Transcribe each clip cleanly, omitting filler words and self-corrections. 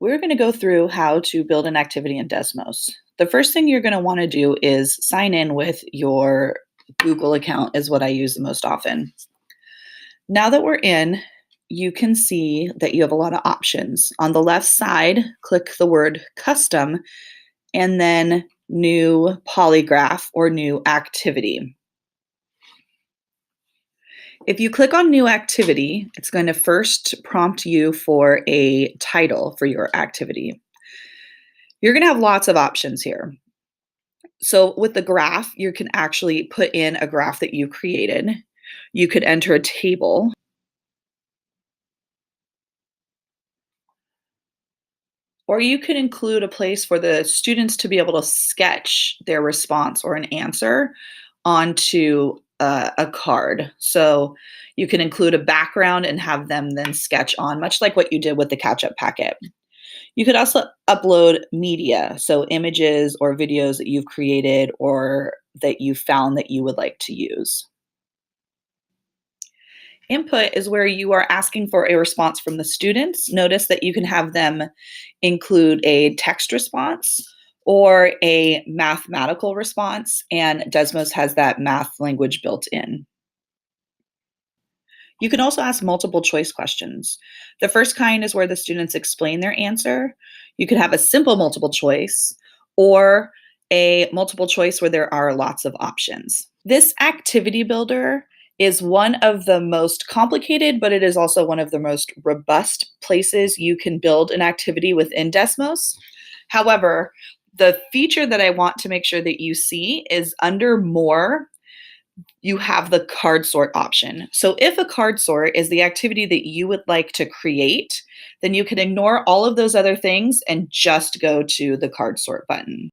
We're going to go through how to build an activity in Desmos. The first thing you're going to want to do is sign in with your Google account is what I use the most often. Now that we're in, you can see that you have a lot of options. On the left side, click the word custom and then new polygraph or new activity. If you click on new activity, it's going to first prompt you for a title for your activity. You're going to have lots of options here. So with the graph, you can actually put in a graph that you created. You could enter a table. Or you could include a place for the students to be able to sketch their response or an answer onto a card. So you can include a background and have them then sketch on, much like what you did with the catch-up packet. You could also upload media, so images or videos that you've created or that you found that you would like to use. Input is where you are asking for a response from the students. Notice that you can have them include a text response or a mathematical response, and Desmos has that math language built in. You can also ask multiple choice questions. The first kind is where the students explain their answer. You could have a simple multiple choice or a multiple choice where there are lots of options. This activity builder is one of the most complicated, but it is also one of the most robust places you can build an activity within Desmos. However, the feature that I want to make sure that you see is under More, you have the card sort option. So if a card sort is the activity that you would like to create, then you can ignore all of those other things and just go to the card sort button.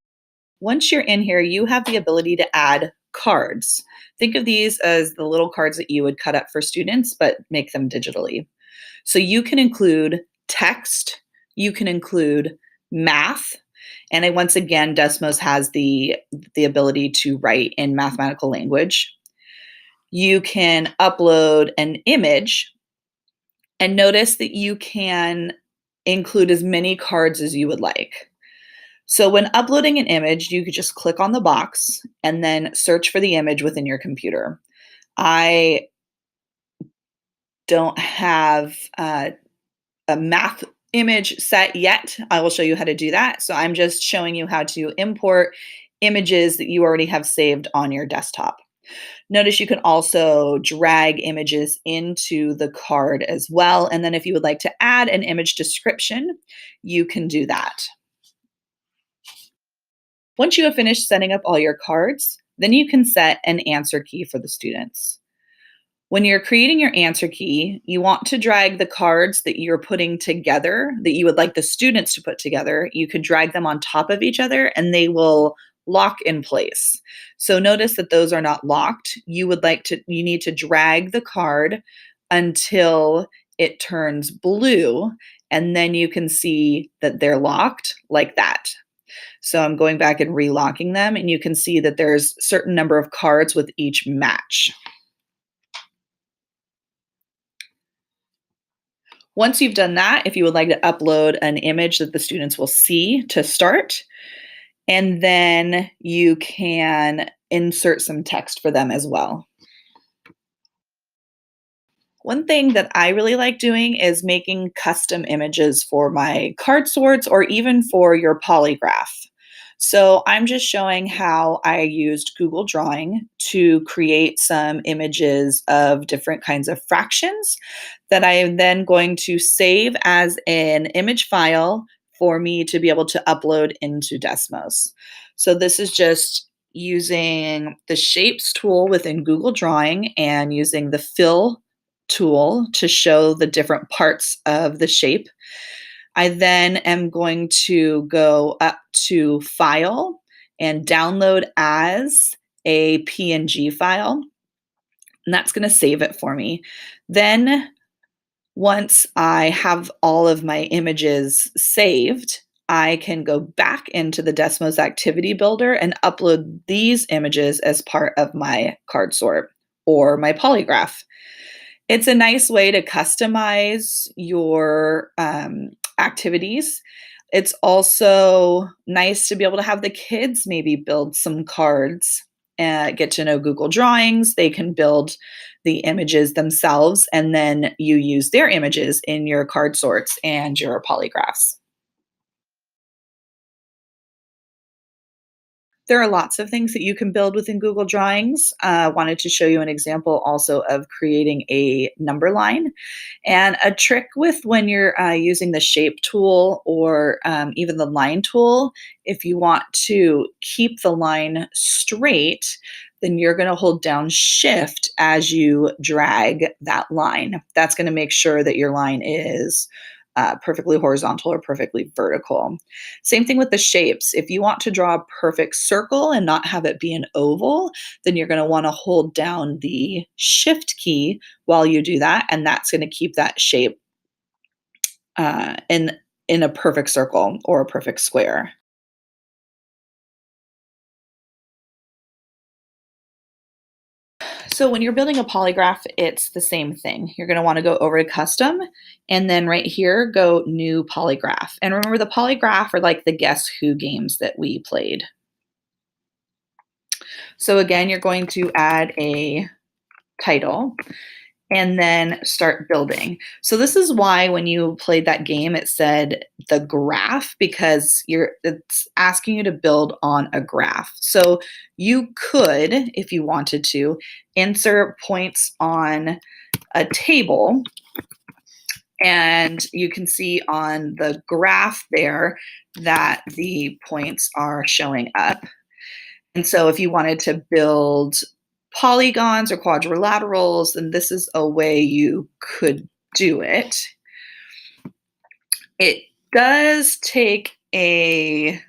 Once you're in here, you have the ability to add cards. Think of these as the little cards that you would cut up for students, but make them digitally. So you can include text, you can include math, and once again, Desmos has the ability to write in mathematical language. You can upload an image, and notice that you can include as many cards as you would like. So when uploading an image, you could just click on the box and then search for the image within your computer. I don't have a math image set yet. I will show you how to do that. So I'm just showing you how to import images that you already have saved on your desktop. Notice you can also drag images into the card as well. And then if you would like to add an image description, you can do that. Once you have finished setting up all your cards, then you can set an answer key for the students. When you're creating your answer key, you want to drag the cards that you're putting together, that you would like the students to put together. You could drag them on top of each other and they will lock in place. So notice that those are not locked. You need to drag the card until it turns blue, and then you can see that they're locked like that. So I'm going back and relocking them, and you can see that there's a certain number of cards with each match. Once you've done that, if you would like to upload an image that the students will see to start, and then you can insert some text for them as well. One thing that I really like doing is making custom images for my card sorts or even for your polygraph. So I'm just showing how I used Google Drawing to create some images of different kinds of fractions that I am then going to save as an image file for me to be able to upload into Desmos. So this is just using the Shapes tool within Google Drawing and using the Fill tool to show the different parts of the shape. I then am going to go up to File and download as a PNG file, and that's going to save it for me. Then once I have all of my images saved, I can go back into the Desmos Activity Builder and upload these images as part of my card sort or my polygraph. It's a nice way to customize your activities. It's also nice to be able to have the kids maybe build some cards and get to know Google Drawings. They can build the images themselves, and then you use their images in your card sorts and your polygraphs. There are lots of things that you can build within Google Drawings. Wanted to show you an example also of creating a number line. And a trick with when you're using the shape tool or even the line tool, if you want to keep the line straight, then you're going to hold down Shift as you drag that line. That's going to make sure that your line is perfectly horizontal or perfectly vertical. Same thing with the shapes. If you want to draw a perfect circle and not have it be an oval, then you're going to want to hold down the Shift key while you do that, and that's going to keep that shape in a perfect circle or a perfect square. So when you're building a polygraph, it's the same thing. You're going to want to go over to custom and then right here, go new polygraph. And remember the polygraph are like the guess who games that we played. So again, you're going to add a title and then start building. So this is why when you played that game, it said the graph, because it's asking you to build on a graph. So you could, if you wanted to, insert points on a table, and you can see on the graph there that the points are showing up. And so if you wanted to build polygons or quadrilaterals, then this is a way you could do it. It does take a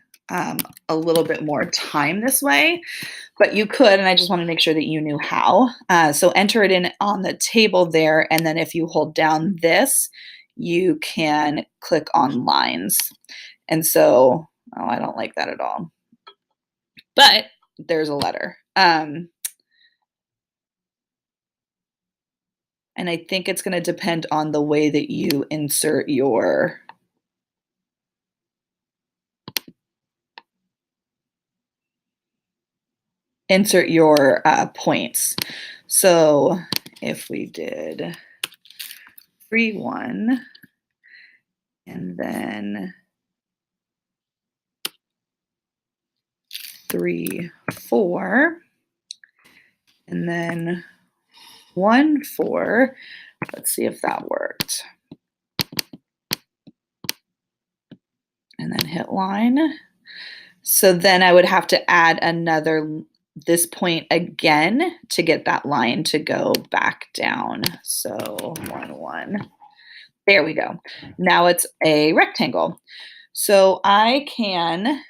little bit more time this way, but you could, and I just want to make sure that you knew how. So enter it in on the table there, and then if you hold down this, you can click on lines. And so, oh, I don't like that at all. But there's a letter. And I think it's going to depend on the way that you insert your points. So if we did 3, 1, and then 3, 4, and then 1, 4. Let's see if that worked. And then hit line. So then I would have to add this point again to get that line to go back down. So 1, 1. There we go. Now it's a rectangle. So I can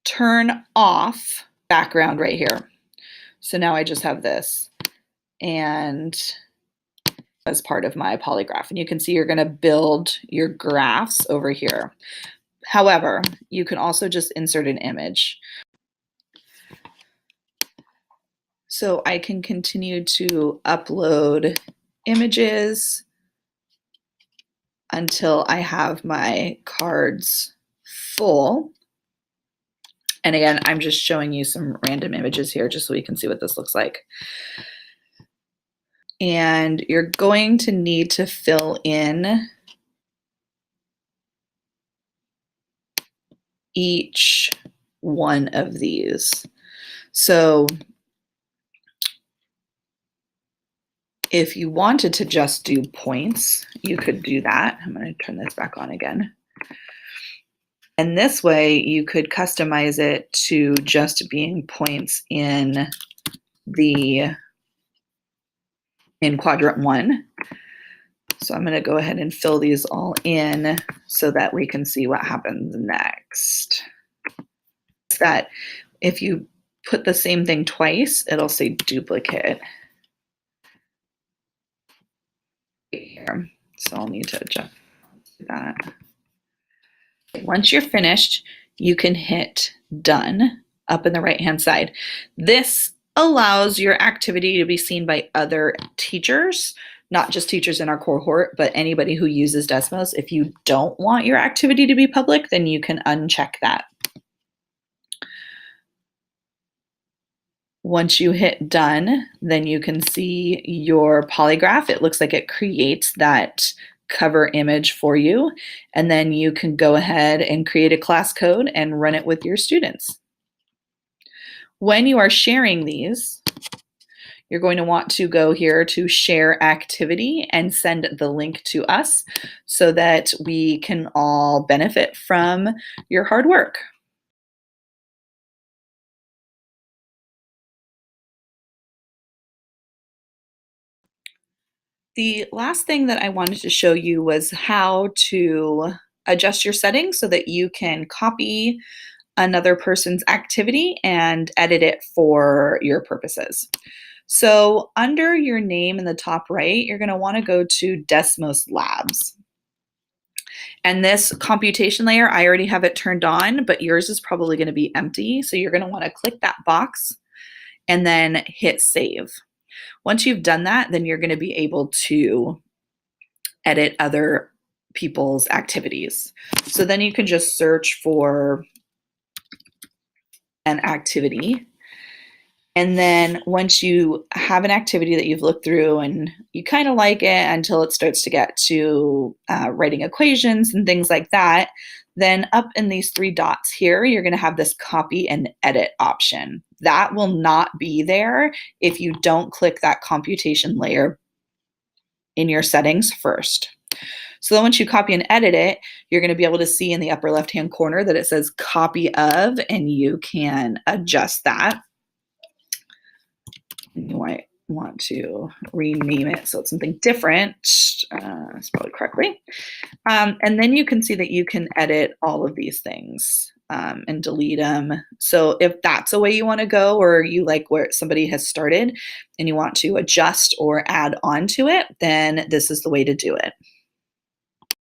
turn off background right here. So now I just have this and as part of my polygraph. And you can see you're going to build your graphs over here. However, you can also just insert an image. So I can continue to upload images until I have my cards full. And again, I'm just showing you some random images here just so we can see what this looks like. And you're going to need to fill in each one of these. So if you wanted to just do points, you could do that. I'm going to turn this back on again. And this way you could customize it to just being points in quadrant 1. So I'm going to go ahead and fill these all in so that we can see what happens next. That if you put the same thing twice, it'll say duplicate here. So I'll need to adjust that. Once you're finished, you can hit done up in the right-hand side. This allows your activity to be seen by other teachers. not just teachers in our cohort, but anybody who uses Desmos. If you don't want your activity to be public, then you can uncheck that. Once you hit done, then you can see your polygraph. It looks like it creates that cover image for you, and then you can go ahead and create a class code and run it with your students. When you are sharing these, you're going to want to go here to share activity and send the link to us so that we can all benefit from your hard work. The last thing that I wanted to show you was how to adjust your settings so that you can copy another person's activity and edit it for your purposes. So under your name in the top right, you're going to want to go to Desmos Labs. And this computation layer, I already have it turned on, but yours is probably going to be empty. So you're going to want to click that box and then hit save. Once you've done that, then you're going to be able to edit other people's activities. So then you can just search for an activity. And then once you have an activity that you've looked through and you kind of like it until it starts to get to writing equations and things like that, then up in these three dots here, you're going to have this copy and edit option. That will not be there if you don't click that computation layer in your settings first. So then once you copy and edit it, you're going to be able to see in the upper left-hand corner that it says copy of, and you can adjust that. You might want to rename it so it's something different, spelled correctly. And then you can see that you can edit all of these things and delete them. So if that's a way you want to go, or you like where somebody has started and you want to adjust or add on to it, then this is the way to do it.